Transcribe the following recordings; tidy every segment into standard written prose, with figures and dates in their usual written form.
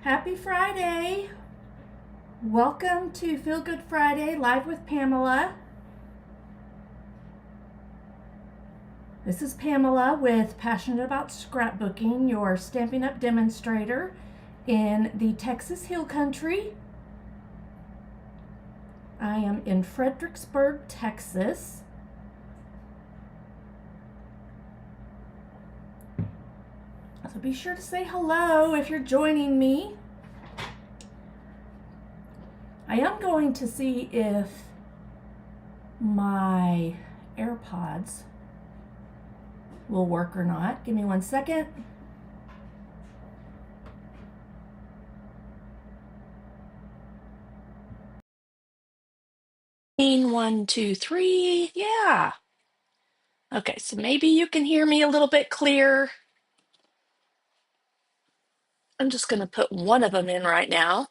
Happy Friday! Welcome to Feel Good Friday live with Pamela. This is Pamela with Passionate About Scrapbooking, your Stampin' Up demonstrator in the Texas Hill Country. I am in Fredericksburg, Texas. So be sure to say hello if you're joining me. I am going to see if my AirPods will work or not. Give me 1 second. One, two, three. Yeah. Okay, so maybe you can hear me a little bit clearer. I'm just going to put one of them in right now.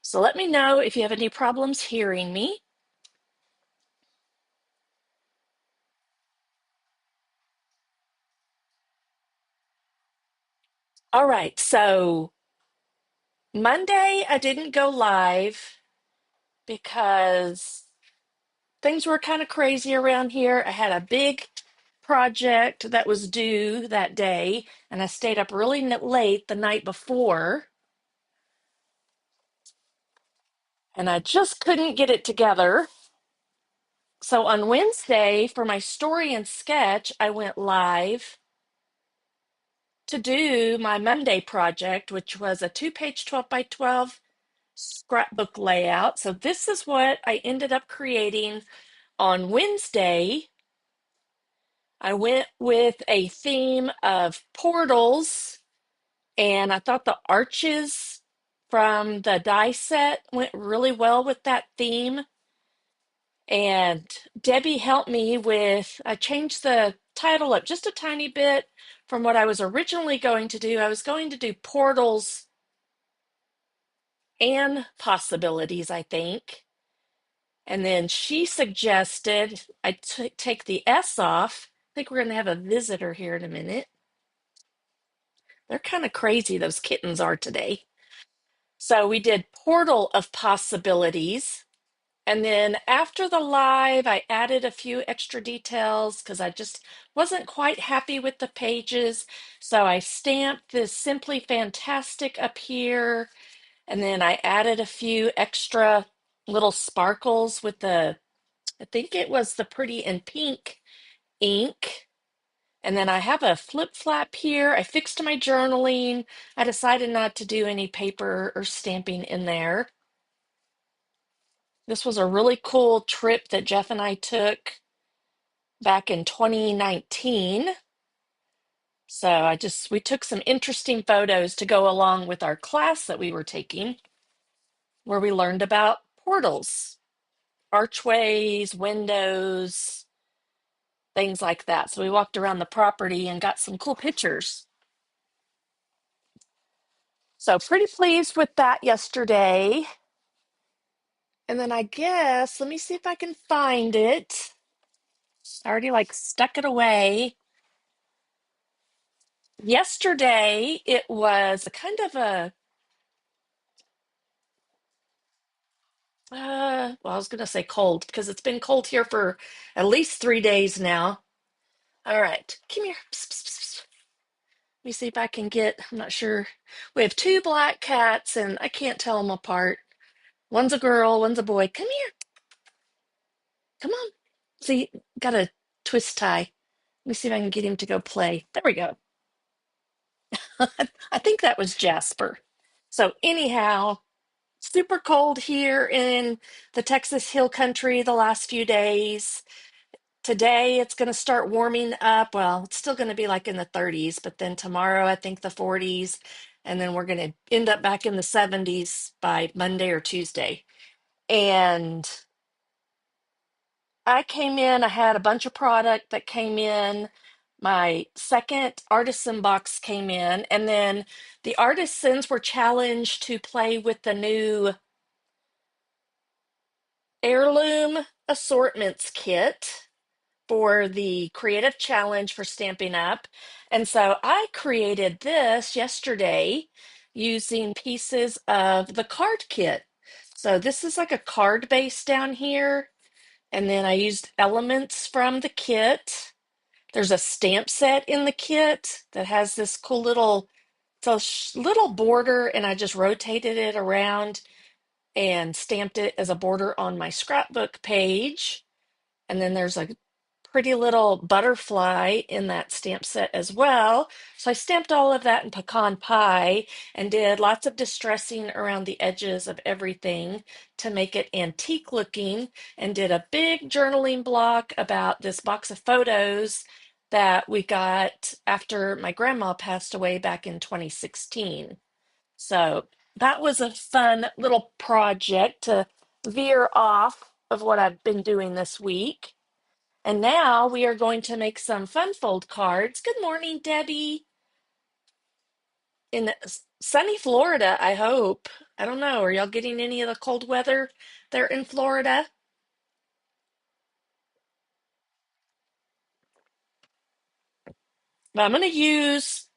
So let me know if you have any problems hearing me. All right, so Monday I didn't go live because things were kind of crazy around here. I had a big project that was due that day, and I stayed up really late the night before, and I just couldn't get it together. So on Wednesday, for my story and sketch, I went live to do my Monday project, which was a 2-page 12 by 12 scrapbook layout. So this is what I ended up creating on Wednesday. I went with a theme of portals, and I thought the arches from the die set went really well with that theme. And Debbie helped me with, I changed the title up just a tiny bit from what I was originally going to do. I was going to do portals and possibilities, I think. And then she suggested I take the S off. I think we're going to have a visitor here in a minute. They're kind of crazy, those kittens are today. So we did Portal of Possibilities. And then after the live, I added a few extra details because I just wasn't quite happy with the pages. So I stamped this Simply Fantastic up here. And then I added a few extra little sparkles with I think it was the Pretty in Pink ink. And then I have a flip flap here. I fixed my journaling. I decided not to do any paper or stamping in there. This was a really cool trip that Jeff and I took back in 2019. So we took some interesting photos to go along with our class that we were taking, where we learned about portals, archways, windows, things like that. So we walked around the property and got some cool pictures. So pretty pleased with that yesterday. And then I guess, let me see if I can find it. I already stuck it away. Yesterday, it was a kind of well, I was going to say cold because it's been cold here for at least 3 days now. All right, come here. Psst, psst, psst, psst. Let me see if I can I'm not sure. We have two black cats and I can't tell them apart. One's a girl, one's a boy. Come here. Come on. See, got a twist tie. Let me see if I can get him to go play. There we go. I think that was Jasper. So anyhow, super cold here in the Texas Hill Country the last few days. Today it's going to start warming up. Well, it's still going to be in the 30s, but then tomorrow I think the 40s, and then we're going to end up back in the 70s by Monday or Tuesday. And I had a bunch of product that came in. My second artisan box came in, and then the artisans were challenged to play with the new heirloom assortments kit for the creative challenge for Stampin' Up. And so I created this yesterday. using pieces of the card kit. So this is like a card base down here. And then I used elements from the kit. There's a stamp set in the kit that has this cool little, it's a little border, and I just rotated it around and stamped it as a border on my scrapbook page. And then there's a pretty little butterfly in that stamp set as well. So I stamped all of that in pecan pie and did lots of distressing around the edges of everything to make it antique looking, and did a big journaling block about this box of photos that we got after my grandma passed away back in 2016. So that was a fun little project to veer off of what I've been doing this week. And now we are going to make some fun fold cards. Good morning, Debbie. In sunny Florida, I hope. I don't know. Are y'all getting any of the cold weather there in Florida? But I'm going to use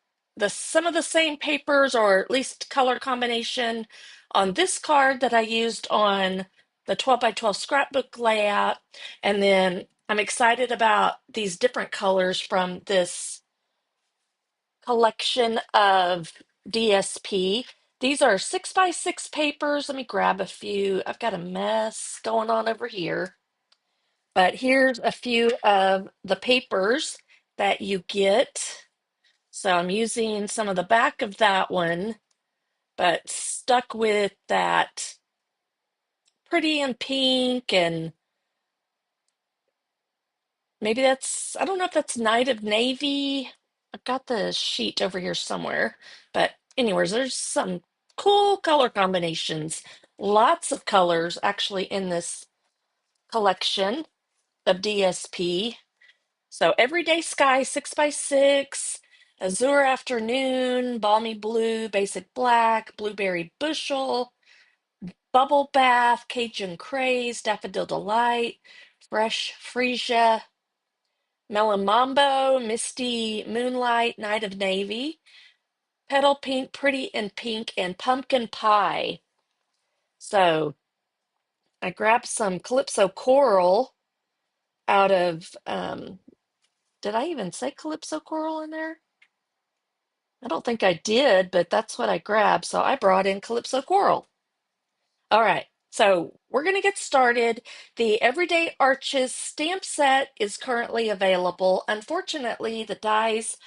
some of the same papers, or at least color combination, on this card that I used on the 12 by 12 scrapbook layout. And then I'm excited about these different colors from this collection of DSP. These are 6 by 6 papers. Let me grab a few. I've got a mess going on over here. But here's a few of the papers that you get. So I'm using some of the back of that one, but stuck with that pretty and pink, and maybe that's, I don't know if that's Night of Navy. I've got the sheet over here somewhere. But anyways, there's some cool color combinations. Lots of colors actually in this collection of DSP. So Everyday Sky 6 by 6, Azure Afternoon, Balmy Blue, Basic Black, Blueberry Bushel, Bubble Bath, Cajun Craze, Daffodil Delight, Fresh Freesia, Melon Mambo, Misty Moonlight, Night of Navy, Petal Pink, Pretty and Pink, and Pumpkin Pie. So I grabbed some Calypso Coral out of, did I even say Calypso Coral in there? I don't think I did, but that's what I grabbed. So I brought in Calypso Coral. All right, so we're going to get started. The Everyday Arches stamp set is currently available. Unfortunately, the dies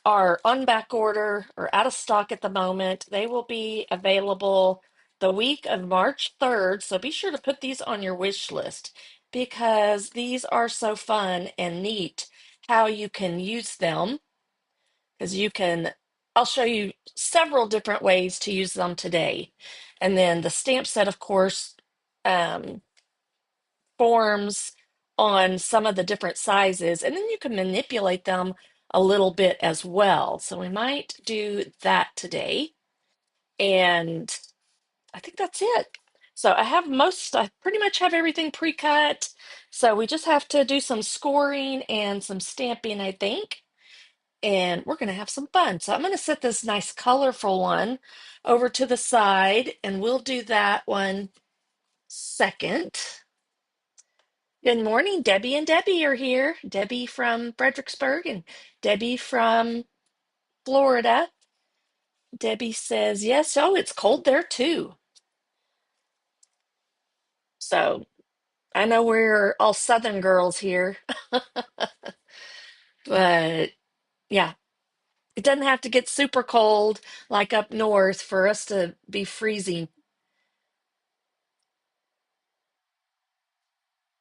are on back order or out of stock at the moment. They will be available the week of March 3rd, so be sure to put these on your wish list because these are so fun and neat how you can use them. Because you can, I'll show you several different ways to use them today. And then the stamp set, of course, um, forms on some of the different sizes, and then you can manipulate them a little bit as well. So we might do that today. And I think that's it. So I pretty much have everything pre-cut. So we just have to do some scoring and some stamping, I think. And we're going to have some fun. So I'm going to set this nice colorful one over to the side, and we'll do that one second. Good morning. Debbie and Debbie are here. Debbie from Fredericksburg and Debbie from Florida. Debbie says, yes, oh, it's cold there too. So I know we're all Southern girls here, but yeah, it doesn't have to get super cold like up north for us to be freezing.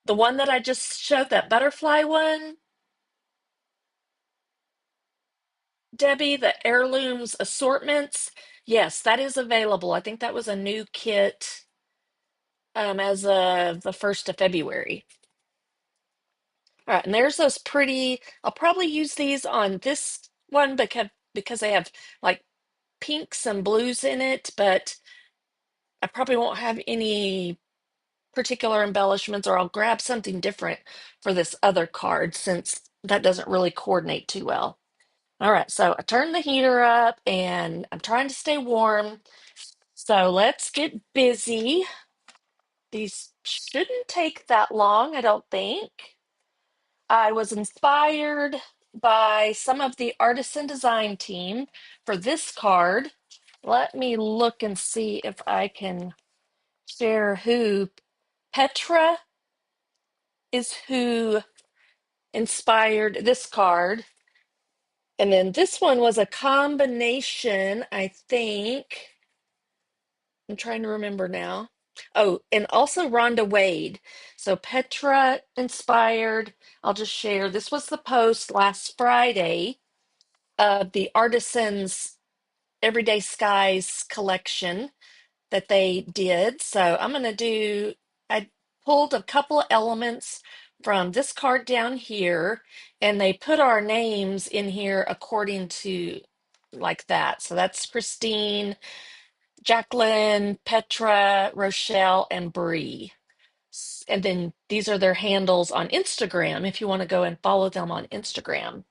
The one that I just showed, that butterfly one, Debbie, the heirlooms assortments, yes, that is available. I think that was a new kit as of the 1st of February. All right, and there's those pretty, I'll probably use these on this one because they have like pinks and blues in it, but I probably won't have any particular embellishments, or I'll grab something different for this other card since that doesn't really coordinate too well. All right, so I turned the heater up and I'm trying to stay warm. So let's get busy. These shouldn't take that long, I don't think. I was inspired by some of the artisan design team for this card. Let me look and see if I can share who. Petra is who inspired this card. And then this one was a combination, I think. I'm trying to remember now. Oh, and also Rhonda Wade. So Petra inspired. I'll just share. This was the post last Friday of the Artisans Everyday Skies collection that they did. So I'm going to do, I pulled a couple of elements from this card down here, and they put our names in here according to like that. So that's Christine, Jacqueline, Petra, Rochelle, and Bree. And then these are their handles on Instagram if you want to go and follow them on Instagram.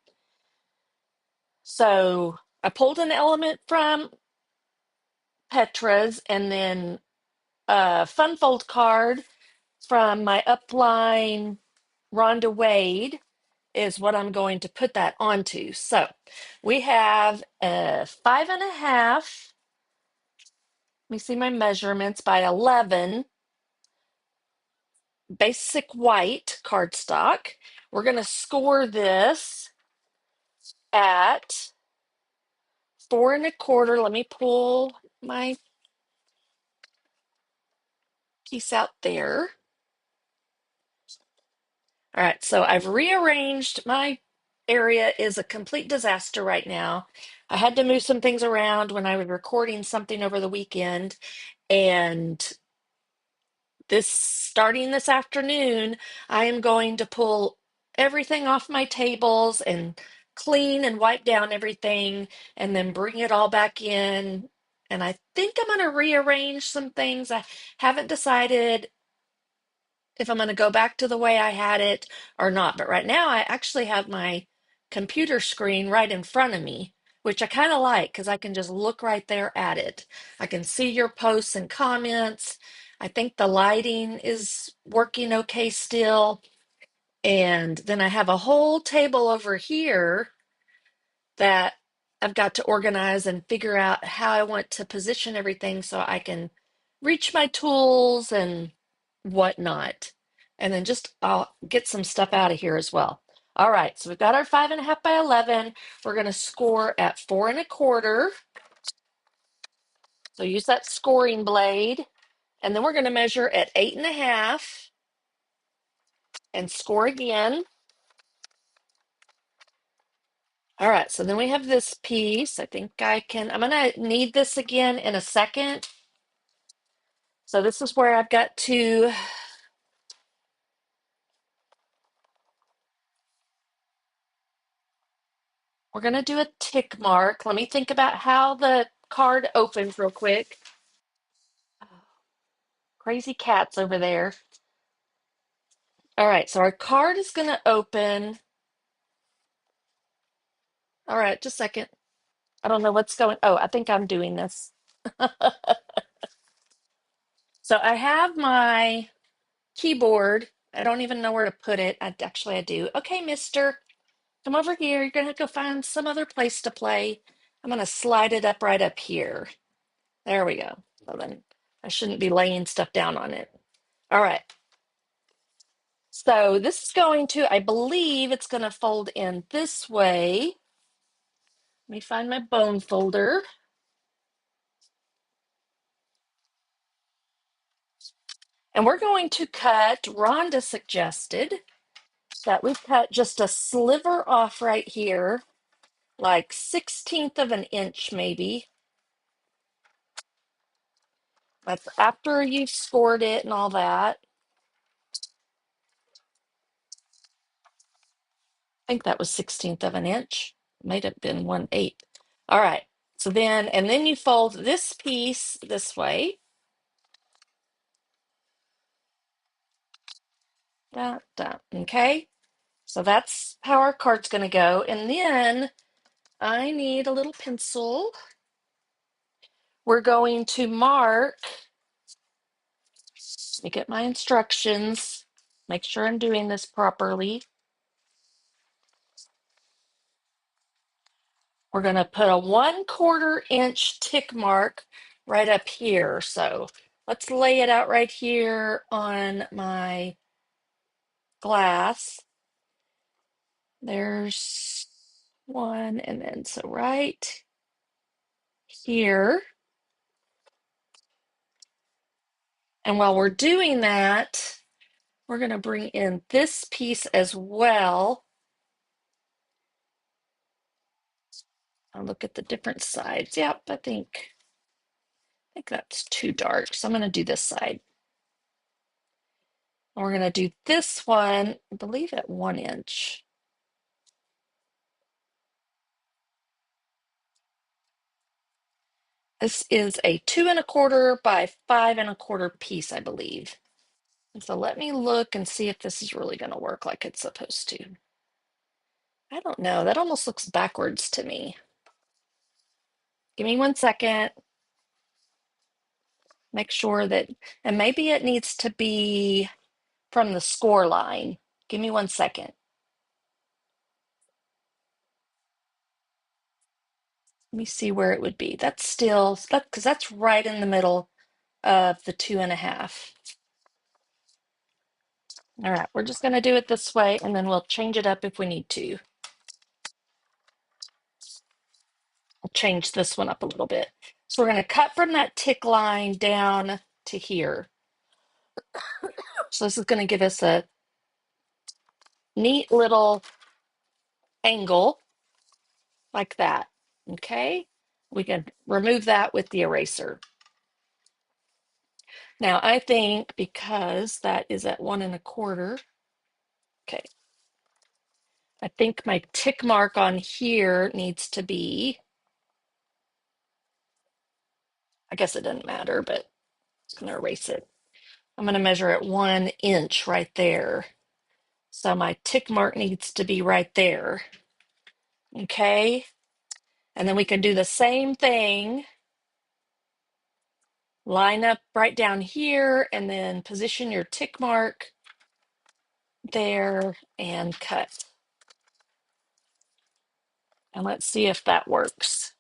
So I pulled an element from Petra's and then a fun fold card from my upline Rhonda Wade is what I'm going to put that onto. So we have a 5.5. Let me see my measurements by 11 basic white cardstock. We're going to score this at 4.25. Let me pull my piece out there. All right, so I've rearranged. My area is a complete disaster right now. I had to move some things around when I was recording something over the weekend, and this starting this afternoon, I am going to pull everything off my tables and clean and wipe down everything and then bring it all back in. And I think I'm going to rearrange some things. I haven't decided if I'm going to go back to the way I had it or not. But right now, I actually have my computer screen right in front of me, which I kind of like because I can just look right there at it. I can see your posts and comments. I think the lighting is working okay still. And then I have a whole table over here that I've got to organize and figure out how I want to position everything so I can reach my tools and whatnot. And then just I'll get some stuff out of here as well. All right, so we've got our 5.5 by 11. We're going to score at 4.25. So use that scoring blade. And then we're going to measure at 8.5 and score again. All right, so then we have this piece. I think I'm going to need this again in a second. So this is where I've got to, we're going to do a tick mark. Let me think about how the card opens real quick. Oh, crazy cats over there. All right, so our card is going to open. All right, just a second. I don't know what's going. Oh, I think I'm doing this. So I have my keyboard. I don't even know where to put it. I do. Okay, mister, come over here. You're going to have to go find some other place to play. I'm going to slide it up right up here. There we go. So then I shouldn't be laying stuff down on it. All right. So this is going to, I believe it's going to fold in this way. Let me find my bone folder. And we're going to cut, Rhonda suggested that we cut just a sliver off right here, like 1/16 of an inch maybe. That's after you've scored it and all that. I think that was 1/16 of an inch. Might have been 1/8. All right. So then, and then you fold this piece this way. Da, da. Okay. So that's how our card's going to go. And then I need a little pencil. We're going to mark, let me get my instructions, make sure I'm doing this properly. We're going to put a 1/4 inch tick mark right up here. So let's lay it out right here on my glass. There's one, and then so right here. And while we're doing that, we're going to bring in this piece as well. I'll look at the different sides. Yep, I think that's too dark. So I'm going to do this side. And we're going to do this one, I believe at 1 inch. This is a 2 1/4 by 5 1/4 piece, I believe. And so let me look and see if this is really going to work like it's supposed to. I don't know. That almost looks backwards to me. Give me 1 second. Make sure that, and maybe it needs to be from the score line. Give me 1 second. Let me see where it would be. That's still, because that's right in the middle of the 2 1/2. All right, we're just going to do it this way, and then we'll change it up if we need to. I'll change this one up a little bit. So we're going to cut from that tick line down to here. So this is going to give us a neat little angle like that. Okay, we can remove that with the eraser. Now I think because that is at 1 1/4, okay, I think my tick mark on here needs to be, I guess it doesn't matter, but I'm going to erase it. I'm going to measure at 1 inch right there. So my tick mark needs to be right there. Okay. And then we can do the same thing. Line up right down here and then position your tick mark there and cut. And let's see if that works.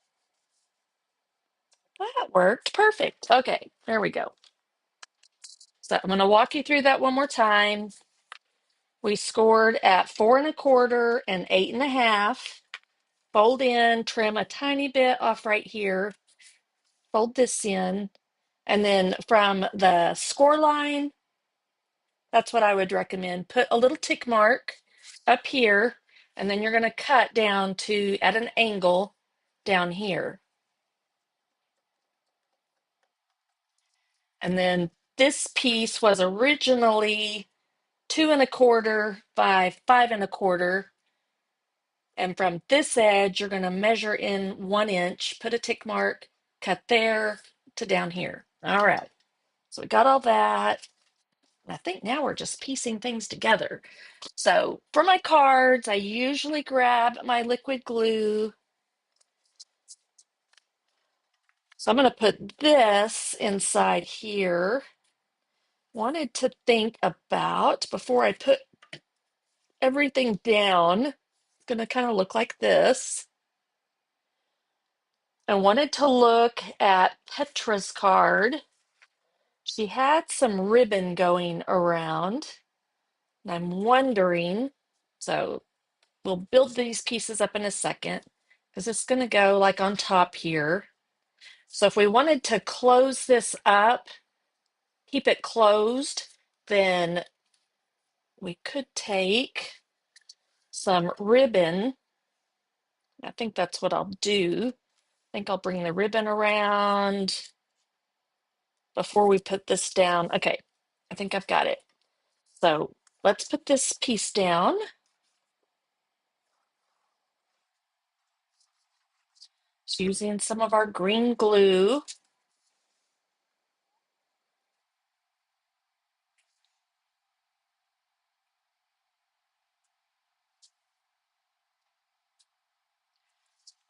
That worked. Perfect. Okay, there we go. So I'm going to walk you through that one more time. We scored at 4 1/4 and 8 1/2. Fold in, trim a tiny bit off right here. Fold this in. And then from the score line, that's what I would recommend. Put a little tick mark up here, and then you're going to cut down to at an angle down here. And then this piece was originally 2 1/4 by 5 1/4. And from this edge, you're going to measure in 1 inch, put a tick mark, cut there to down here. All right. So we got all that. I think now we're just piecing things together. So for my cards, I usually grab my liquid glue. So I'm going to put this inside here. Wanted to think about, before I put everything down, it's going to kind of look like this. I wanted to look at Petra's card. She had some ribbon going around. And I'm wondering, so we'll build these pieces up in a second because it's going to go like on top here. So if we wanted to close this up, keep it closed, then we could take some ribbon. I think that's what I'll do. I think I'll bring the ribbon around before we put this down. Okay, I think I've got it. So let's put this piece down. Just using some of our green glue.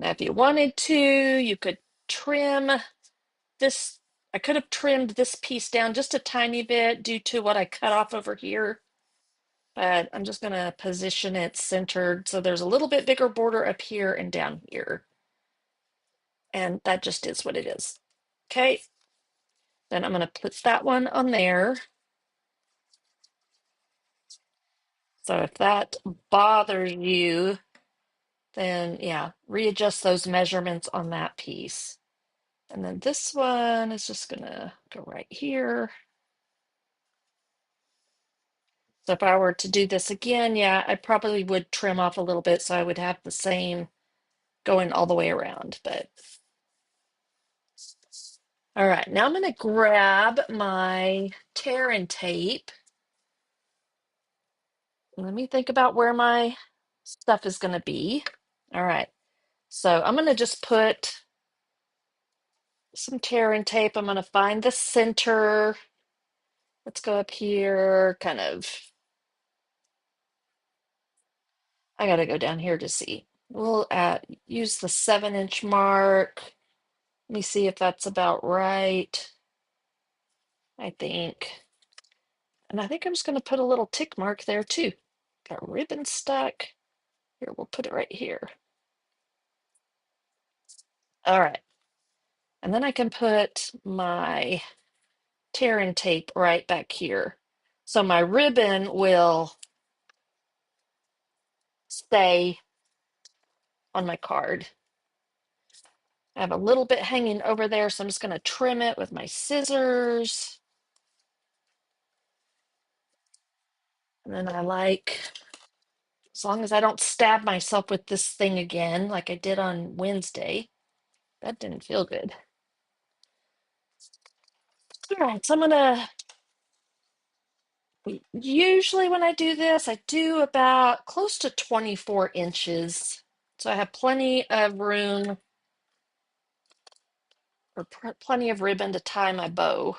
Now, if you wanted to, you could trim this. I could have trimmed this piece down just a tiny bit due to what I cut off over here, but I'm just going to position it centered so there's a little bit bigger border up here and down here. And that just is what it is. Okay, then I'm going to put that one on there. So if that bothers you, then yeah, readjust those measurements on that piece. And then this one is just gonna go right here. So if I were to do this again, yeah, I probably would trim off a little bit so I would have the same going all the way around. But all right, now I'm gonna grab my tear and tape. Let me think about where my stuff is gonna be. All right, so I'm gonna just put some tear and tape. I'm gonna find the center. Let's go up here, kind of. I gotta go down here to see. We'll use the 7-inch mark. Let me see if that's about right. I think. And I think I'm just gonna put a little tick mark there too. Got ribbon stuck. Here, we'll put it right here. All right. And then I can put my tear and tape right back here. So my ribbon will stay on my card. I have a little bit hanging over there, so I'm just going to trim it with my scissors. And then I like, as long as I don't stab myself with this thing again, like I did on Wednesday. That didn't feel good. All right, so I'm gonna, usually when I do this, I do about close to 24 inches. So I have plenty of room or plenty of ribbon to tie my bow.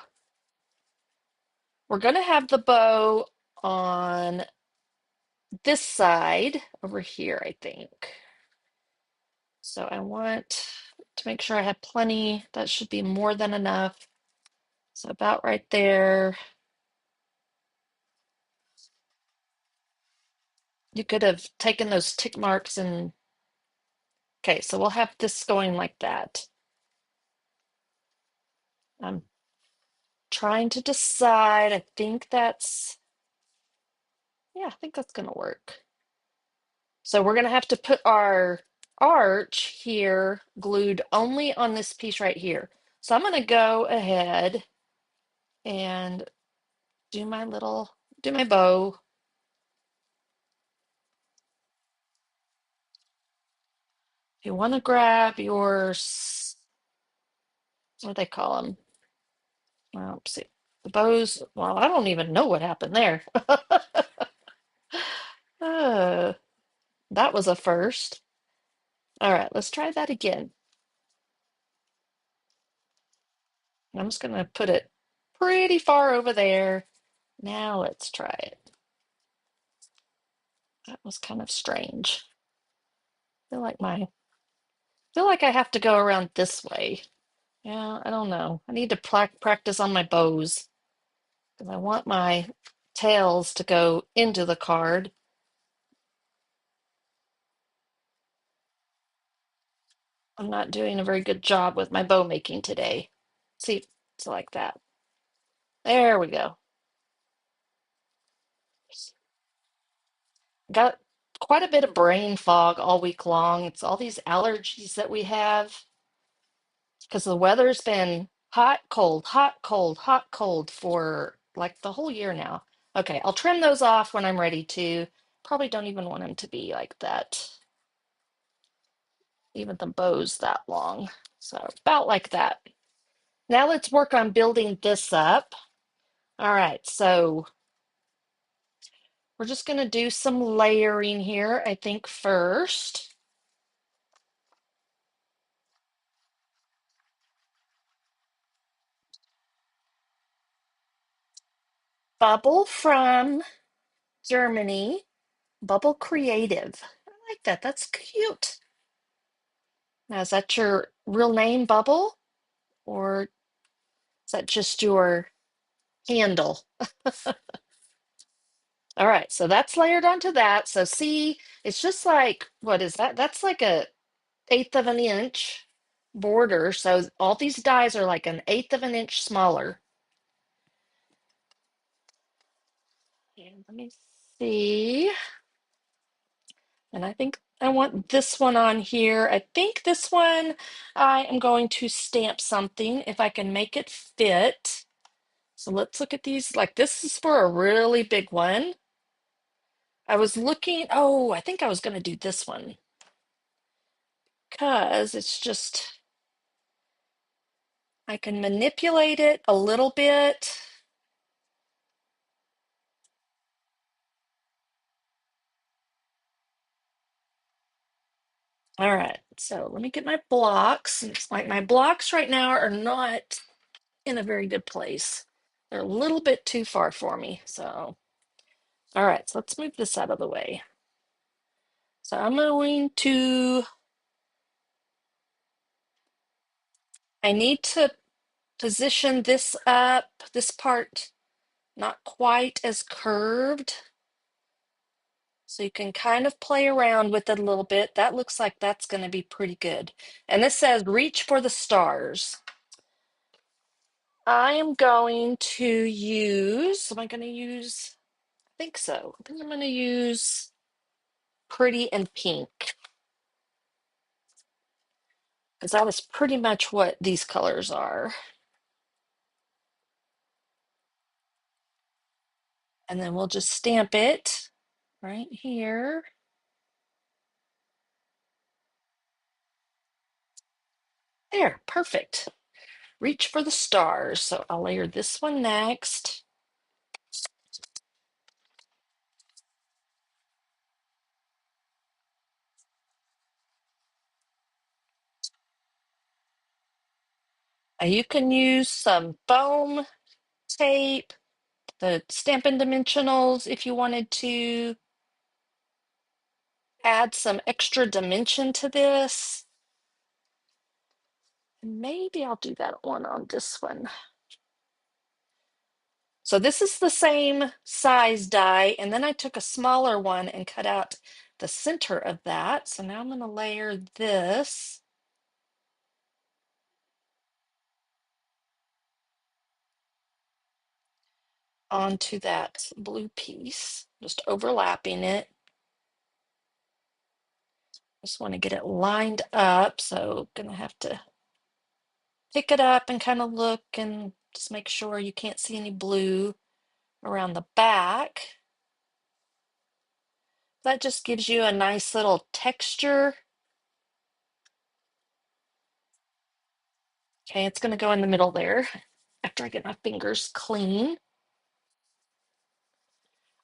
We're gonna have the bow on this side over here, I think. So I want to make sure I have plenty. That should be more than enough. So about right there. You could have taken those tick marks and, okay, so we'll have this going like that. I'm trying to decide. I think that's, yeah, I think that's gonna work. So we're gonna have to put our arch here glued only on this piece right here. So I'm gonna go ahead and do my bow. If you want to grab your, what do they call them? Well, let's see. The bows, well, I don't even know what happened there. Uh, that was a first. All right, let's try that again. I'm just going to put it pretty far over there. Now let's try it. That was kind of strange. Feel like I have to go around this way. Yeah, I don't know. I need to practice on my bows because I want my tails to go into the card. I'm not doing a very good job with my bow making today. See, it's like that. There we go. Got quite a bit of brain fog all week long. It's all these allergies that we have because the weather's been hot, cold, hot, cold, hot, cold for like the whole year now. Okay, I'll trim those off when I'm ready to. Probably don't even want them to be like that, even the bows that long. So about like that. Now let's work on building this up. All right, so we're just going to do some layering here, I think, first. Bubble from Germany, Bubble Creative. I like that. That's cute. Now, is that your real name, Bubble? Or is that just your handle? All right, so that's layered onto that. So see, it's just like, what is that? That's like a eighth of an inch border. So all these dies are like an eighth of an inch smaller. And let me see. And I think I want this one on here. I think this one I am going to stamp something if I can make it fit. So let's look at these. Like this is for a really big one. I was looking, oh, I think I was going to do this one because it's just, I can manipulate it a little bit. All right, so let me get my blocks. It's like my blocks right now are not in a very good place. They're a little bit too far for me. So, all right, so let's move this out of the way. So I'm going to, I need to position this up, this part not quite as curved. So you can kind of play around with it a little bit. That looks like that's going to be pretty good. And this says reach for the stars. I am going to use, am I going to use, I think so. I think I'm going to use pretty and pink because that is pretty much what these colors are. And then we'll just stamp it right here. There, perfect. Reach for the stars. So I'll layer this one next. You can use some foam tape, the Stampin' Dimensionals if you wanted to add some extra dimension to this. Maybe I'll do that one on this one. So this is the same size die, and then I took a smaller one and cut out the center of that. So now I'm going to layer this onto that blue piece, just overlapping it. Just want to get it lined up, so gonna have to pick it up and kind of look and just make sure you can't see any blue around the back. That just gives you a nice little texture. Okay, it's gonna go in the middle there after I get my fingers clean.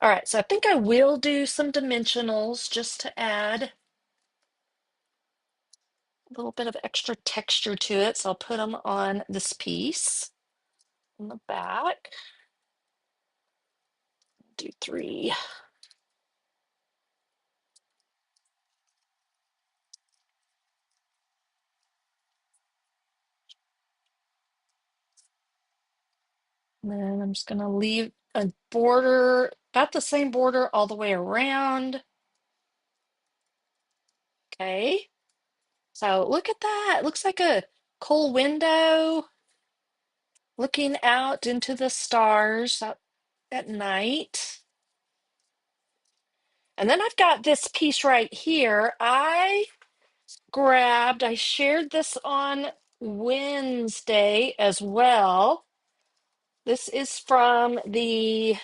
All right, so I think I will do some dimensionals just to add a little bit of extra texture to it. So I'll put them on this piece on the back. Do three. And then I'm just going to leave a border, about the same border all the way around. Okay. So look at that. It looks like a cool window looking out into the stars out at night. And then I've got this piece right here. I shared this on Wednesday as well. This is from the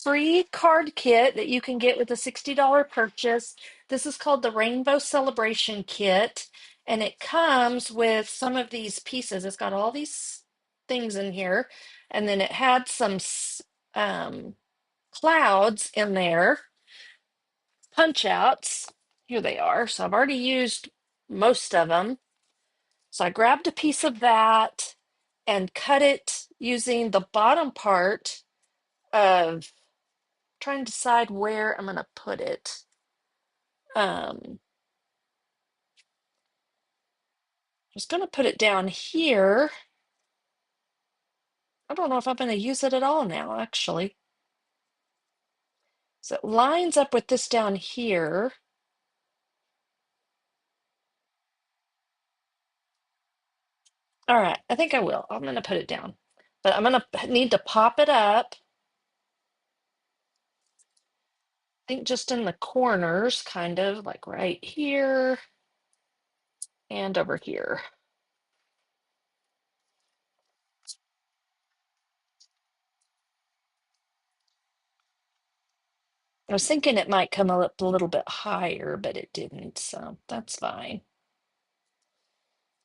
free card kit that you can get with a $60 purchase. This is called the Rainbow Celebration Kit, and it comes with some of these pieces. It's got all these things in here, and then it had some um, clouds in there, punch outs. Here they are. So I've already used most of them. So I grabbed a piece of that and cut it using the bottom part of trying to decide where I'm going to put it. Um, was going to put it down here. I don't know if I'm going to use it at all now, actually. So it lines up with this down here. All right, I think I will. I'm going to put it down. But I'm going to need to pop it up. I think just in the corners, kind of like right here and over here. I was thinking it might come up a little bit higher, but it didn't, so that's fine.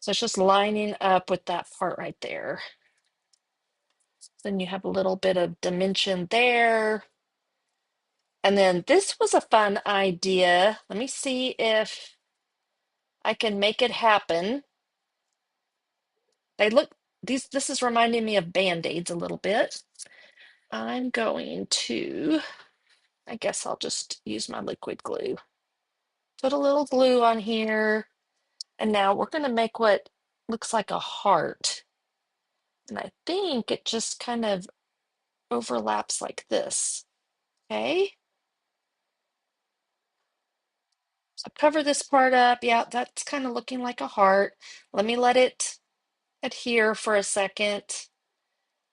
So it's just lining up with that part right there. Then you have a little bit of dimension there. And then this was a fun idea. Let me see if I can make it happen. This is reminding me of Band-Aids a little bit. I'm going to, I guess I'll just use my liquid glue. Put a little glue on here. And now we're going to make what looks like a heart. And I think it just kind of overlaps like this. Okay. So cover this part up. Yeah, that's kind of looking like a heart. Let me let it adhere for a second.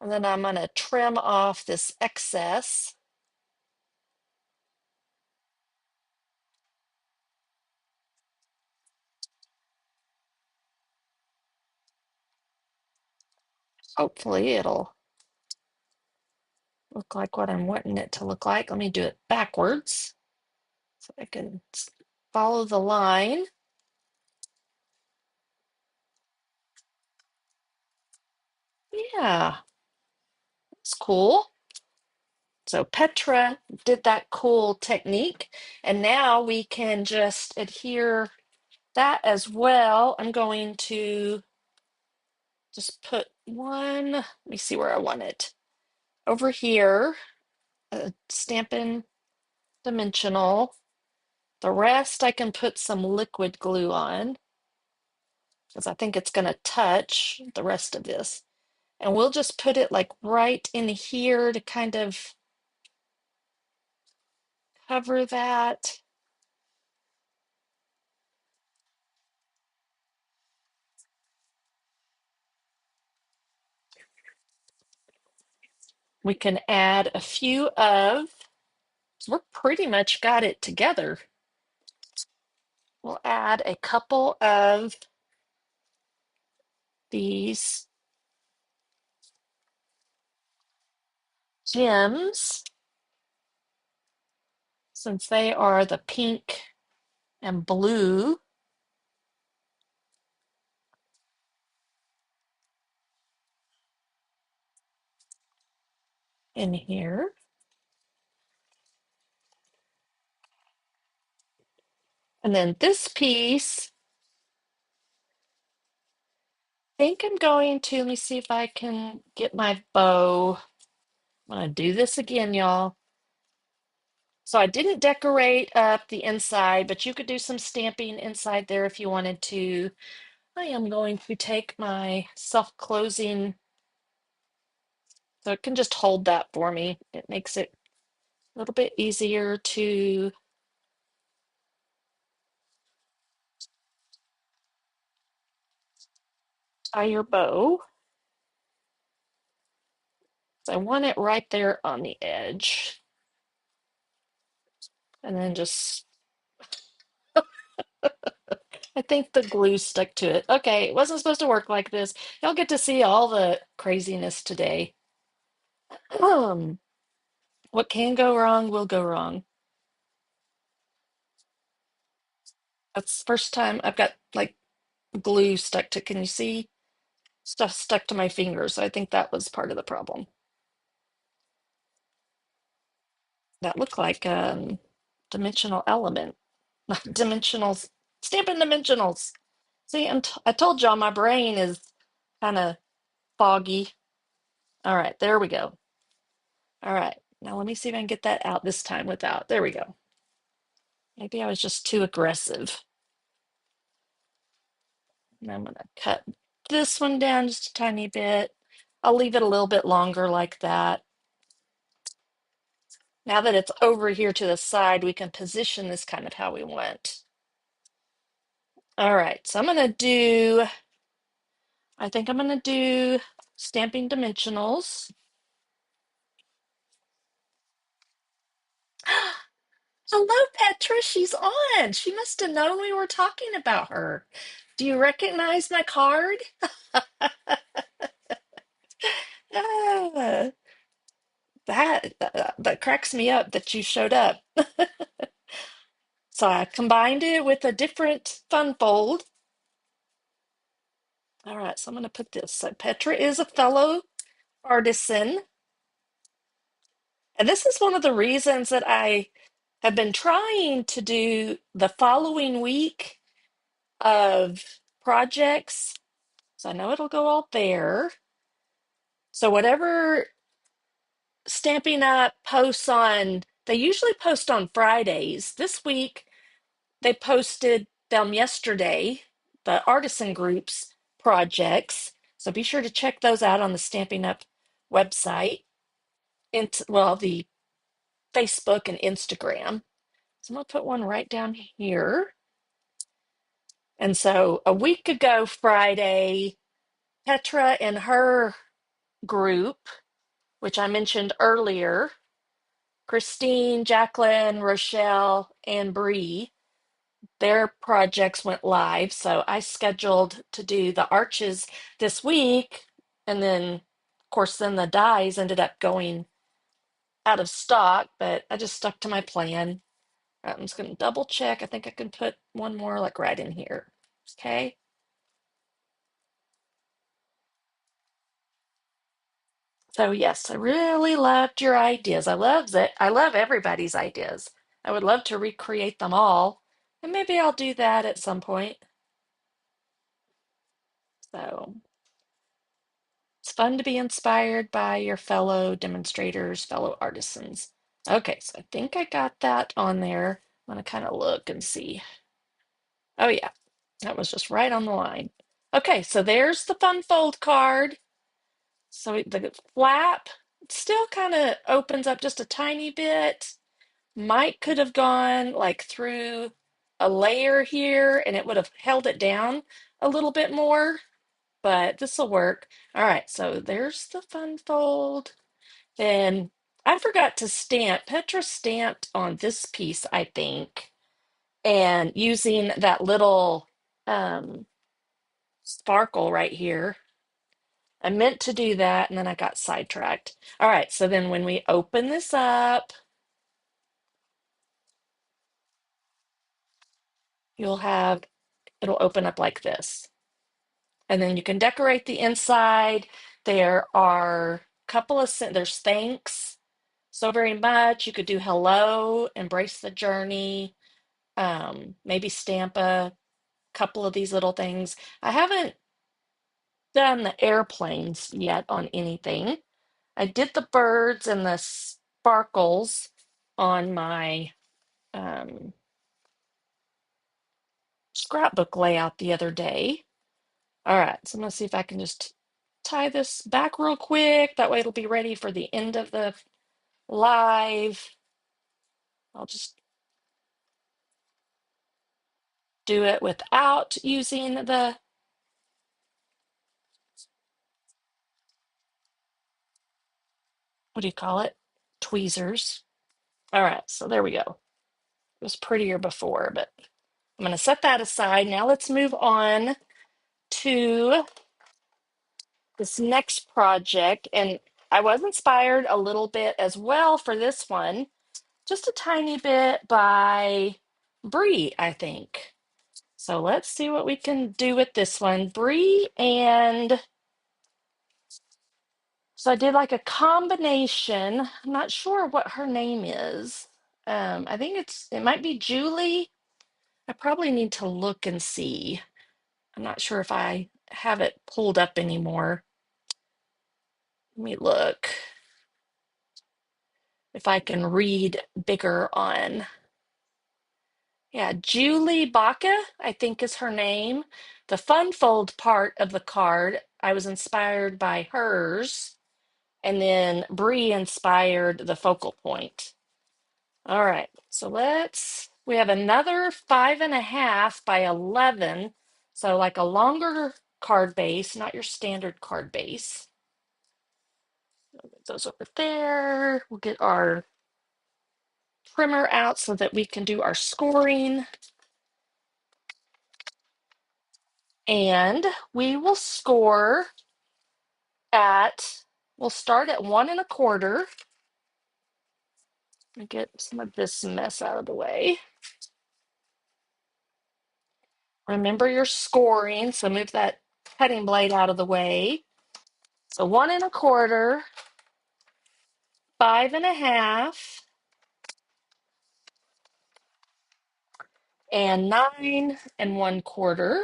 And then I'm going to trim off this excess. Hopefully it'll look like what I'm wanting it to look like. Let me do it backwards so I can follow the line. Yeah, that's cool. So Petra did that cool technique, and now we can just adhere that as well. I'm going to just put one, let me see where I want it. Over here, Stampin' Dimensional. The rest I can put some liquid glue on because I think it's going to touch the rest of this. And we'll just put it like right in here to kind of cover that. We can add a few of, so we're pretty much got it together. We'll add a couple of these gems since they are the pink and blue in here. And then this piece, I think I'm going to, let me see if I can get my bow. I'm going to do this again, y'all. So I didn't decorate up the inside, but you could do some stamping inside there if you wanted to. I am going to take my self-closing, so it can just hold that for me. It makes it a little bit easier to tie your bow. So I want it right there on the edge. And then just, I think the glue stuck to it. Okay, it wasn't supposed to work like this. Y'all get to see all the craziness today. Um, what can go wrong will go wrong. That's the first time I've got like glue stuck to, can you see? Stuff stuck to my fingers. So I think that was part of the problem. That looked like dimensional element, not dimensionals, Stampin' Dimensionals. See, I told y'all my brain is kind of foggy. All right, there we go. All right, now let me see if I can get that out this time without. There we go. Maybe I was just too aggressive. And I'm gonna cut this one down just a tiny bit. I'll leave it a little bit longer like that. Now that it's over here to the side, we can position this kind of how we want. All right, so I think I'm gonna do stamping dimensionals. Hello, Petra, she's on. She must have known we were talking about her. Do you recognize my card? Ah, that cracks me up that you showed up. So I combined it with a different fun fold. All right, so I'm going to put this. So Petra is a fellow artisan. And this is one of the reasons that I have been trying to do the following week of projects. So I know it'll go all there. So whatever Stamping Up posts on, they usually post on Fridays. This week, they posted them yesterday, the artisan groups projects. So be sure to check those out on the Stampin' Up website, well, the Facebook and Instagram. So I'm going to put one right down here. And so a week ago, Friday, Petra and her group, which I mentioned earlier, Christine, Jacqueline, Rochelle, and Bree, their projects went live. So I scheduled to do the arches this week. And then, of course, then the dies ended up going out of stock, but I just stuck to my plan. I'm just going to double check. I think I can put one more like right in here. Okay. So yes, I really loved your ideas. I love it. I love everybody's ideas. I would love to recreate them all. And maybe I'll do that at some point. So it's fun to be inspired by your fellow demonstrators, fellow artisans. Okay, so I think I got that on there. I'm gonna kind of look and see. Oh yeah, that was just right on the line. Okay, so there's the fun fold card. So the flap still kind of opens up just a tiny bit. Might could have gone like through a layer here and it would have held it down a little bit more, but this will work. All right, so there's the fun fold. Then I forgot to stamp. Petra stamped on this piece, I think, and using that little sparkle right here. I meant to do that and then I got sidetracked. All right, so then when we open this up, it'll open up like this. And then you can decorate the inside. There are a couple of, there's thanks so very much. You could do hello, embrace the journey, maybe stamp a couple of these little things. I haven't done the airplanes yet on anything. I did the birds and the sparkles on my um, scrapbook layout the other day. All right, so I'm gonna see if I can just tie this back real quick. That way it'll be ready for the end of the live. I'll just do it without using the, what do you call it? Tweezers. All right, so there we go. It was prettier before, but I'm going to set that aside. Now let's move on to this next project. And I was inspired a little bit as well for this one, just a tiny bit by Bree, I think. So let's see what we can do with this one. Bree, and so I did like a combination. I'm not sure what her name is. I think it might be Julie. I probably need to look and see. I'm not sure if I have it pulled up anymore. Let me look if I can read bigger on. Yeah, Julie Baca, I think is her name. The fun fold part of the card, I was inspired by hers, and then Bree inspired the focal point. All right, so we have another 5.5 by 11. So like a longer card base, not your standard card base. Get those over there. We'll get our trimmer out so that we can do our scoring. And we will score we'll start at 1.25. Let me get some of this mess out of the way. Remember your scoring, so move that cutting blade out of the way. So 1.25, 5.5, and 9.25.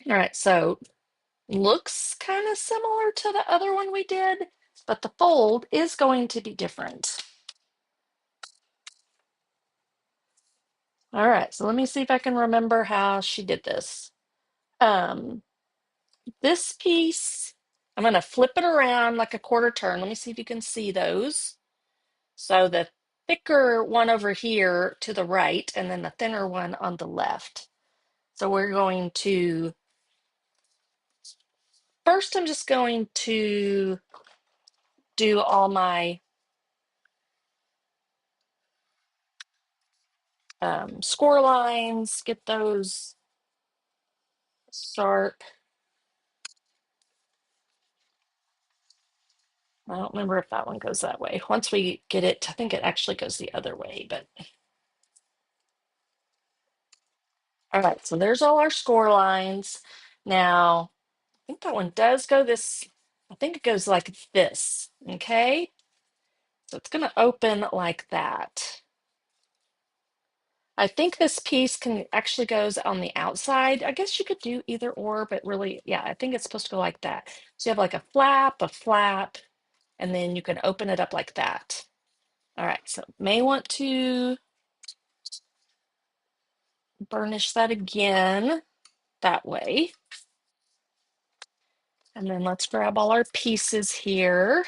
All right, so looks kind of similar to the other one we did, but the fold is going to be different. All right, so let me see if I can remember how she did this. This piece, I'm going to flip it around like a quarter turn. Let me see if you can see those. So the thicker one over here to the right, and then the thinner one on the left. So we're going to, first I'm just going to do all my score lines, get those sharp. I don't remember if that one goes that way. Once we get it, I think it actually goes the other way, but all right, so there's all our score lines. Now, I think that one does go this, I think it goes like this, okay? So it's gonna open like that. I think this piece can actually goes on the outside. I guess you could do either or, but really, yeah, I think it's supposed to go like that. So you have like a flap, and then you can open it up like that. All right, so may want to burnish that again that way. And then let's grab all our pieces here.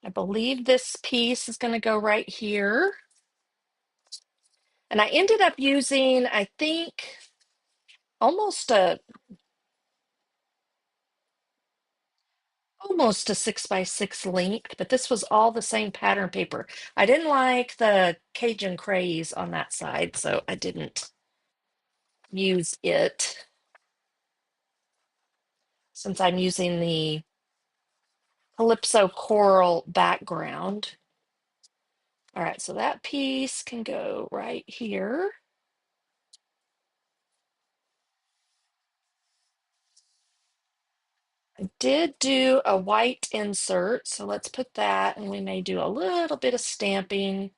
I believe this piece is going to go right here. And I ended up using, I think, almost a 6x6 length, but this was all the same pattern paper. I didn't like the Cajun craze on that side, so I didn't use it since I'm using the Calypso coral background. All right, so that piece can go right here. I did do a white insert, so let's put that, and we may do a little bit of stamping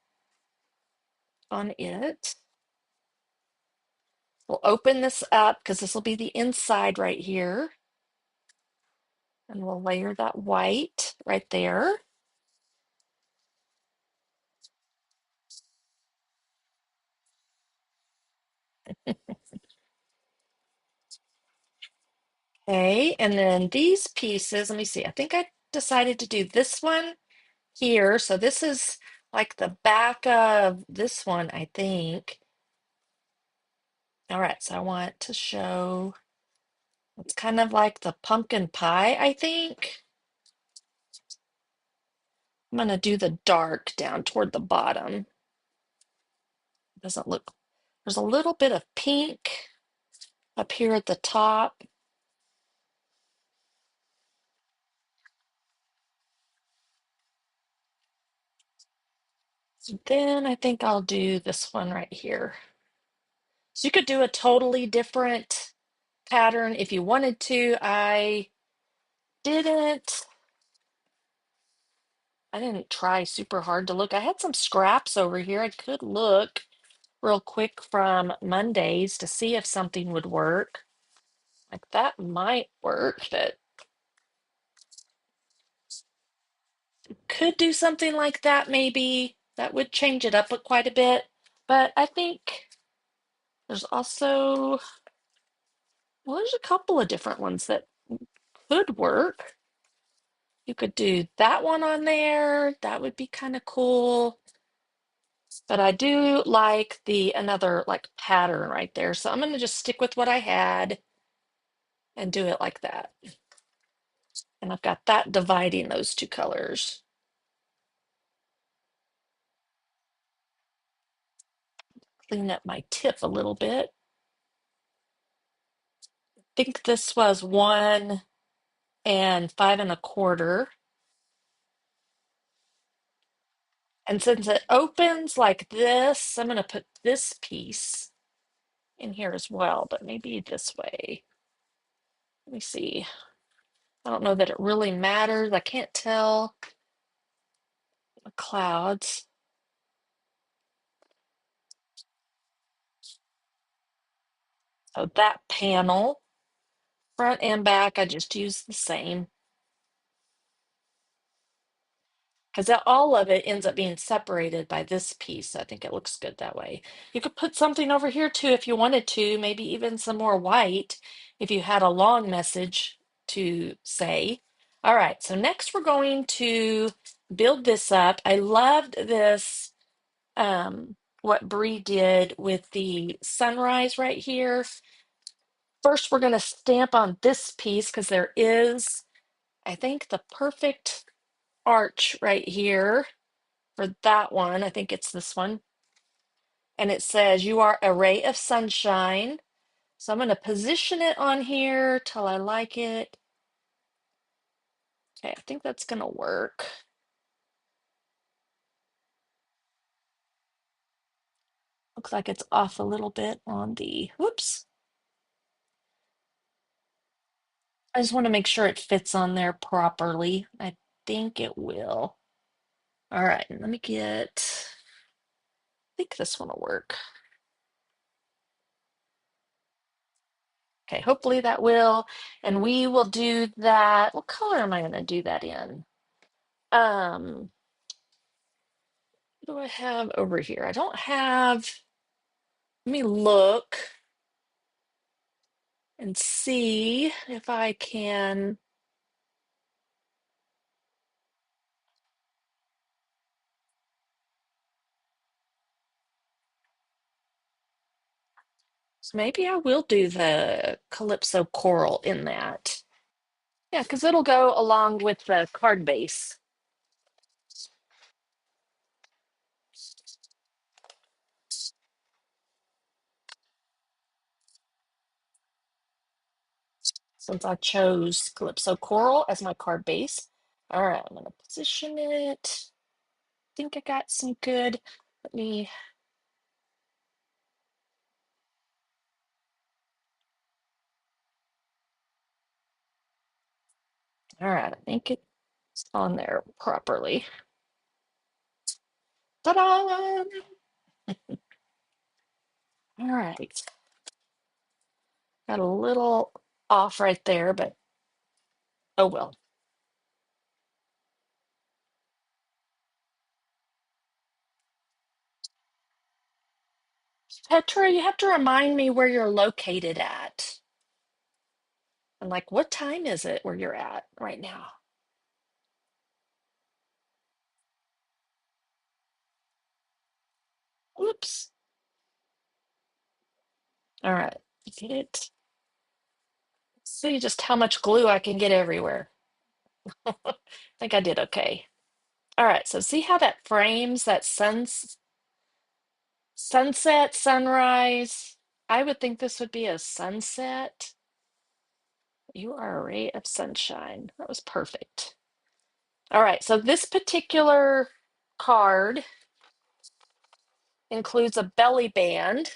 on it. We'll open this up because this will be the inside right here. And we'll layer that white right there. Okay, and then these pieces, let me see, I think I decided to do this one here. So this is like the back of this one, I think. All right, so I want to show, it's kind of like the pumpkin pie, I think. I'm going to do the dark down toward the bottom. Doesn't look, there's a little bit of pink up here at the top. So then I think I'll do this one right here. So you could do a totally different pattern if you wanted to. Didn't I didn't try super hard to look. I had some scraps over here. I could look real quick from Mondays to see if something would work. Like that might work, but could do something like that maybe. That would change it up quite a bit. But I think there's also, well, there's a couple of different ones that could work. You could do that one on there. That would be kind of cool. But I do like the another like pattern right there. So I'm going to just stick with what I had and do it like that. And I've got that dividing those two colors. Clean up my tip a little bit. I think this was 1 and 5 1/4. And since it opens like this, I'm going to put this piece in here as well, but maybe this way. Let me see. I don't know that it really matters. I can't tell the clouds. So that panel, front and back, I just use the same because all of it ends up being separated by this piece. I think it looks good that way. You could put something over here too if you wanted to, maybe even some more white if you had a long message to say. All right, so next we're going to build this up. I loved this, what Bree did with the sunrise right here. First, we're going to stamp on this piece because there is, I think, the perfect arch right here for that one. I think it's this one. And it says, "You are a ray of sunshine." So I'm going to position it on here till I like it. Okay, I think that's going to work. Looks like it's off a little bit on the, whoops. I just want to make sure it fits on there properly. I think it will. All right, let me get, I think this one will work. Okay, hopefully that will. And we will do that. What color am I going to do that in? What do I have over here? I don't have, let me look and see if I can. So maybe I will do the Calypso coral in that. Yeah, because it'll go along with the card base. Since I chose Calypso coral as my card base. All right, I'm going to position it. I think I got some good. Let me, all right, I think it's on there properly. Ta-da! All right. Got a little off right there, but oh well. Petra, you have to remind me where you're located at. And like, what time is it where you're at right now? Oops. All right. Get it. See just how much glue I can get everywhere. I think I did okay. All right. So see how that frames that sunset, sunrise. I would think this would be a sunset. You are a ray of sunshine. That was perfect. All right. So this particular card includes a belly band.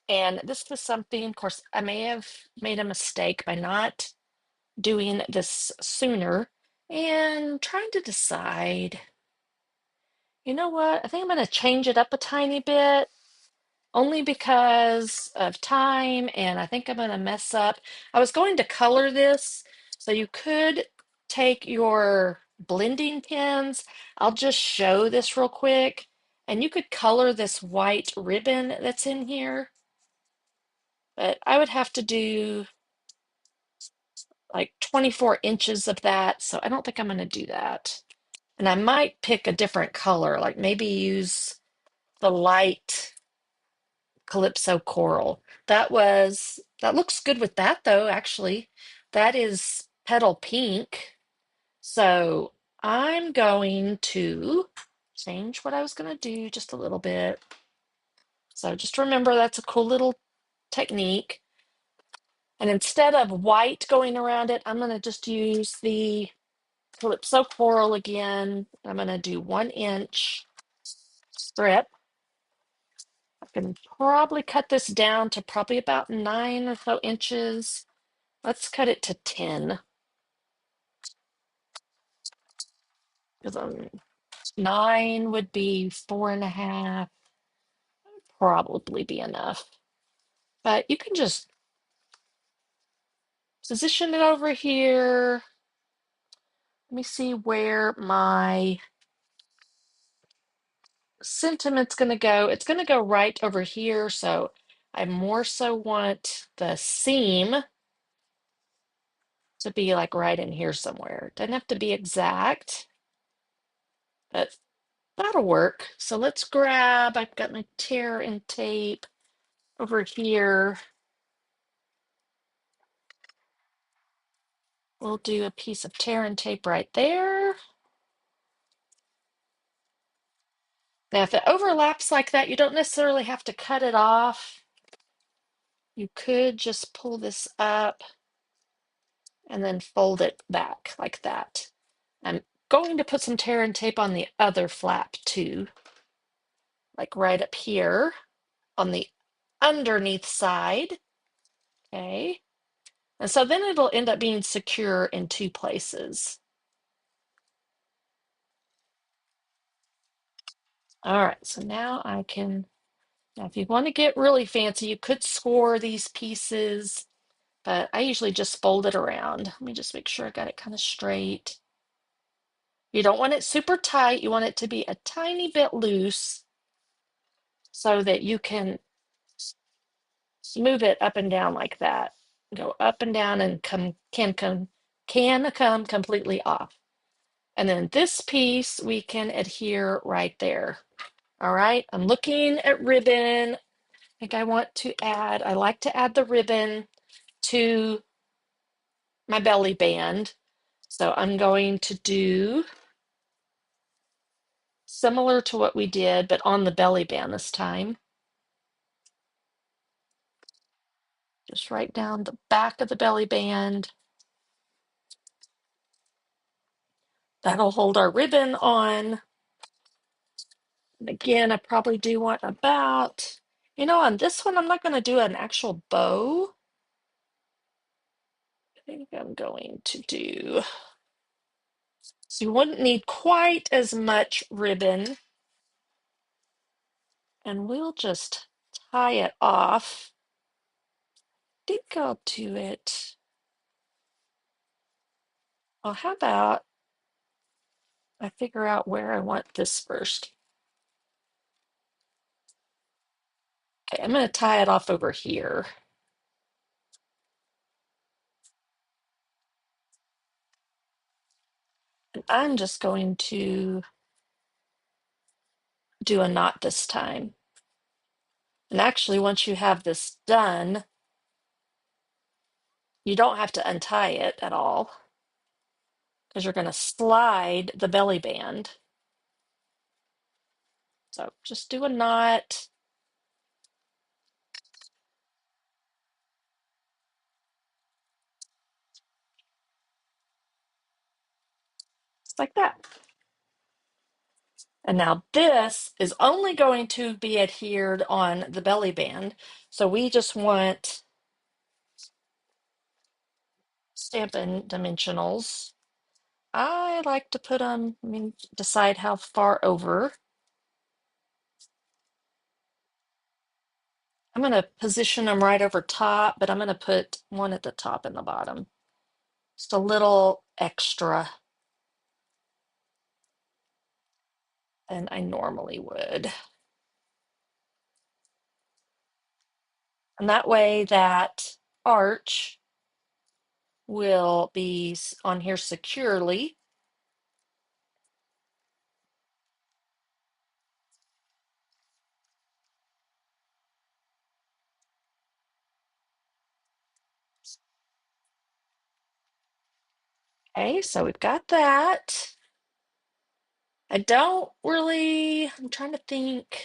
And this was something, of course, I may have made a mistake by not doing this sooner and trying to decide, you know what? I think I'm going to change it up a tiny bit only because of time, and I think I'm going to mess up. I was going to color this, so you could take your blending pens. I'll just show this real quick. And you could color this white ribbon that's in here, but I would have to do like 24 inches of that, so I don't think I'm going to do that. And I might pick a different color, like maybe use the light Calypso Coral. That looks good with that though, actually. That is petal pink. So I'm going to change what I was going to do just a little bit. So just remember that's a cool little technique. And instead of white going around it, I'm going to just use the Calypso Coral again. I'm going to do 1 inch strip. I can probably cut this down to probably about 9 or so inches. Let's cut it to 10 because 9 would be 4.5, probably be enough. But you can just position it over here. Let me see where my sentiment's going to go. It's going to go right over here. So I more so want the seam to be like right in here somewhere. Doesn't have to be exact, but that'll work. So let's grab, I've got my tear and tape over here. We'll do a piece of tear and tape right there. Now, if it overlaps like that, you don't necessarily have to cut it off. You could just pull this up and then fold it back like that. I'm going to put some tear and tape on the other flap too, like right up here on the underneath side. Okay. And so then it'll end up being secure in 2 places. All right, so now now if you want to get really fancy, you could score these pieces, but I usually just fold it around. Let me just make sure I got it kind of straight. You don't want it super tight. You want it to be a tiny bit loose so that you can move it up and down like that. Go up and down and can come completely off. And then this piece we can adhere right there. All right, I'm looking at ribbon. I think I like to add the ribbon to my belly band. So I'm going to do similar to what we did, but on the belly band this time. Just right down the back of the belly band. That'll hold our ribbon on. And again, I probably do want about, on this one, I'm not going to do an actual bow. I think I'm going to do, so you wouldn't need quite as much ribbon. And we'll just tie it off. I think I'll do it. Well, how about I figure out where I want this first? Okay, I'm going to tie it off over here. And I'm just going to do a knot this time. And actually, once you have this done, you don't have to untie it at all because you're going to slide the belly band. So just do a knot. Just like that. And now this is only going to be adhered on the belly band. So we just want Stampin' Dimensionals. I like to put them, decide how far over. I'm going to position them right over top, but I'm going to put one at the top and the bottom. Just a little extra. than I normally would. And that way that arch will be on here securely. Okay, so we've got that. I don't really, I'm trying to think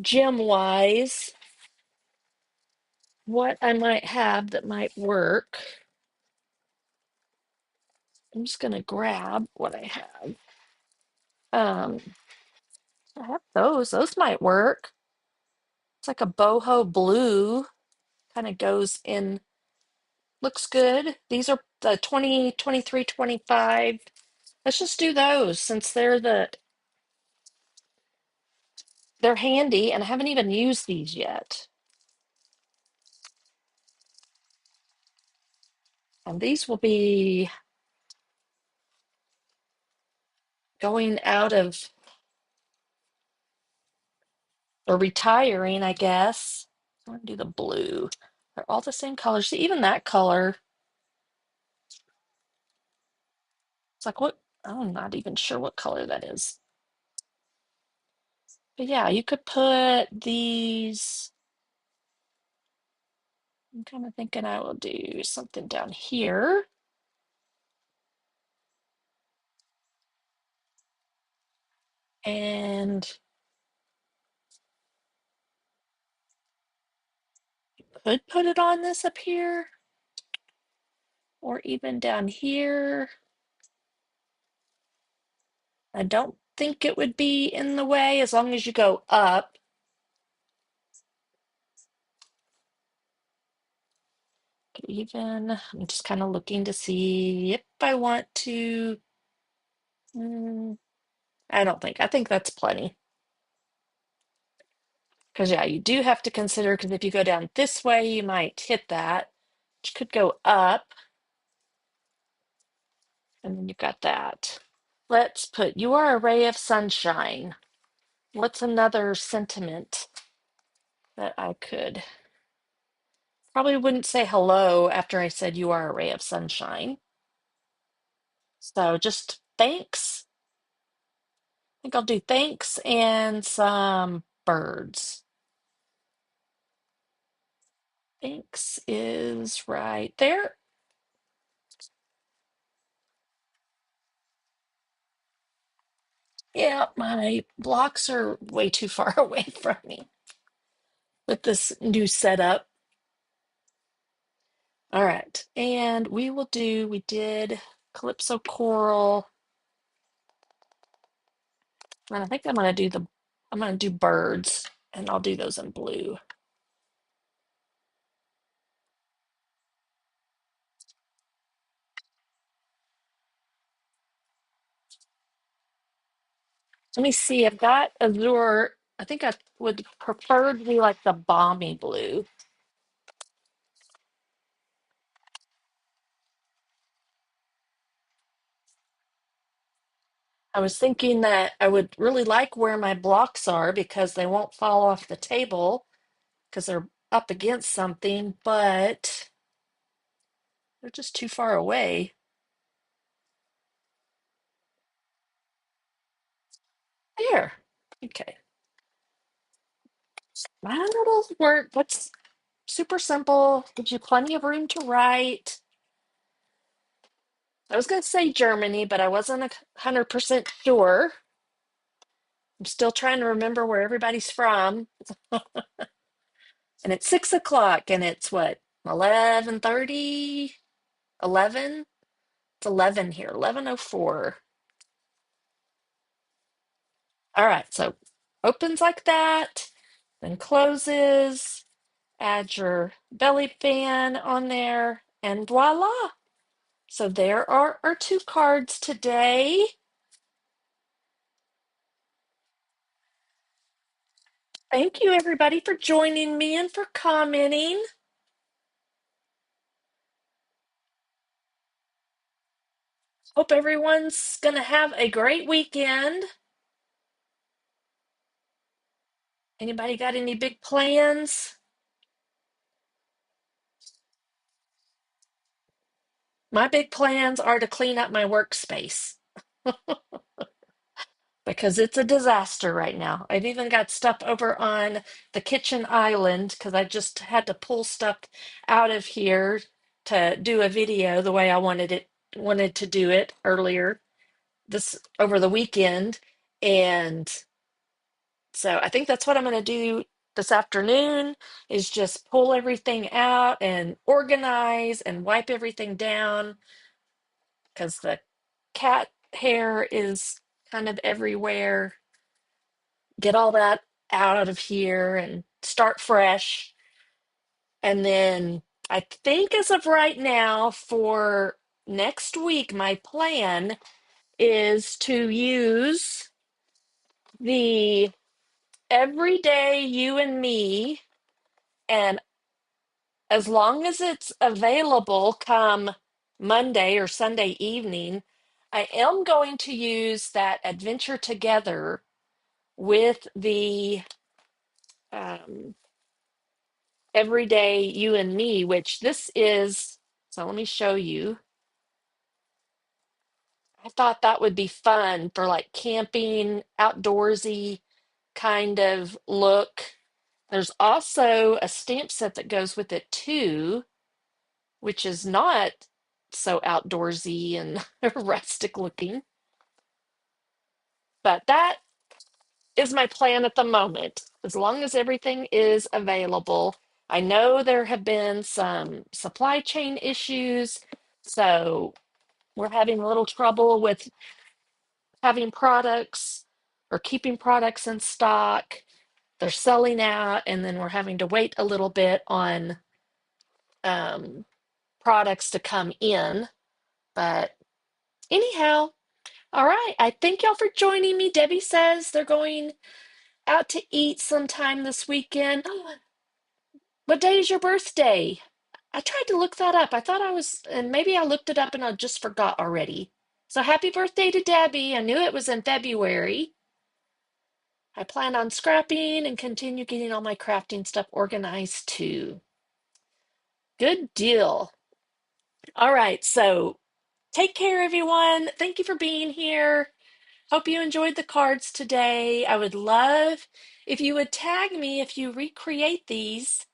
gem wise what I might have that might work. I'm just gonna grab what I have. Um, I have those. Those might work. It's like a boho blue, kind of goes in, looks good. These are the 20, 23, 25. Let's just do those since they're handy and I haven't even used these yet. And these will be going out of or retiring, I guess. I'm gonna do the blue. They're all the same color. See, even that color, it's like what? I'm not even sure what color that is. But yeah, you could put these. I'm kind of thinking I will do something down here. And could put it on this up here or even down here. I don't think it would be in the way as long as you go up. Even, I'm just kind of looking to see if I want to. mm, I think that's plenty. Because, yeah, you do have to consider, because if you go down this way, you might hit that, which could go up. And then you've got that. Let's put, you are a ray of sunshine. What's another sentiment that I could? Probably wouldn't say hello after I said you are a ray of sunshine. So just thanks. I think I'll do thanks and some birds. Thanks is right there. Yeah, my blocks are way too far away from me with this new setup. All right, and we did Calypso Coral, and I think I'm gonna do birds, and I'll do those in blue. Let me see, I've got Azure. I think I would prefer to be like the balmy blue. I was thinking that I would really like where my blocks are because they won't fall off the table because they're up against something, but they're just too far away. There. Okay. That'll work. That's super simple. Gives you plenty of room to write. I was going to say Germany, but I wasn't 100% sure. I'm still trying to remember where everybody's from. And it's 6 o'clock and it's what, 11:30? 11? It's 11 here, 11:04. All right, so opens like that, then closes, add your belly band on there, and voila. So there are our two cards today. Thank you, everybody, for joining me and for commenting. Hope everyone's going to have a great weekend. Anybody got any big plans? My big plans are to clean up my workspace because it's a disaster right now. I've even got stuff over on the kitchen island because I just had to pull stuff out of here to do a video the way I wanted to do it earlier this over the weekend. And so I think that's what I'm going to do this afternoon is just pull everything out and organize and wipe everything down because the cat hair is kind of everywhere. Get all that out of here and start fresh. And then I think as of right now for next week, my plan is to use the everyday you and me. And as long as it's available come Monday or Sunday evening, I am going to use that adventure together with the um, everyday you and me, which this is. So let me show you. I thought that would be fun for like camping, outdoorsy kind of look. There's also a stamp set that goes with it too, which is not so outdoorsy and rustic looking. But that is my plan at the moment, as long as everything is available. I know there have been some supply chain issues, so we're having a little trouble with having products or keeping products in stock. They're selling out, and then we're having to wait a little bit on um, products to come in. But anyhow, all right. I thank y'all for joining me. Debbie says they're going out to eat sometime this weekend. Oh, what day is your birthday? I tried to look that up. I thought I was, and maybe I looked it up and I just forgot already. So happy birthday to Debbie. I knew it was in February. I plan on scrapping and continue getting all my crafting stuff organized too. Good deal. All right. So take care, everyone. Thank you for being here. Hope you enjoyed the cards today. I would love if you would tag me if you recreate these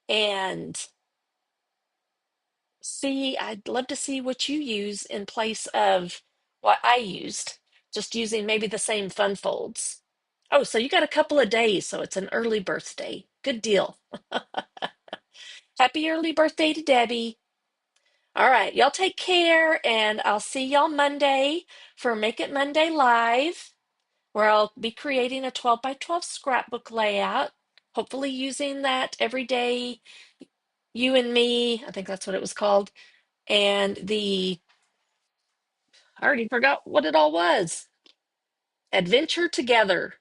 and see. I'd love to see what you use in place of what I used, just using maybe the same fun folds. Oh, so you got a couple of days, so it's an early birthday. Good deal. Happy early birthday to Debbie. All right, y'all take care, and I'll see y'all Monday for Make It Monday Live, where I'll be creating a 12 by 12 scrapbook layout, hopefully using that everyday you and me. I think that's what it was called. And I already forgot what it all was. Adventure Together.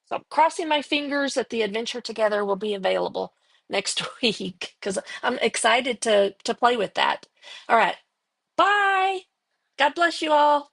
So I'm crossing my fingers that the Adventure Together will be available next week because I'm excited to play with that. All right. Bye. God bless you all.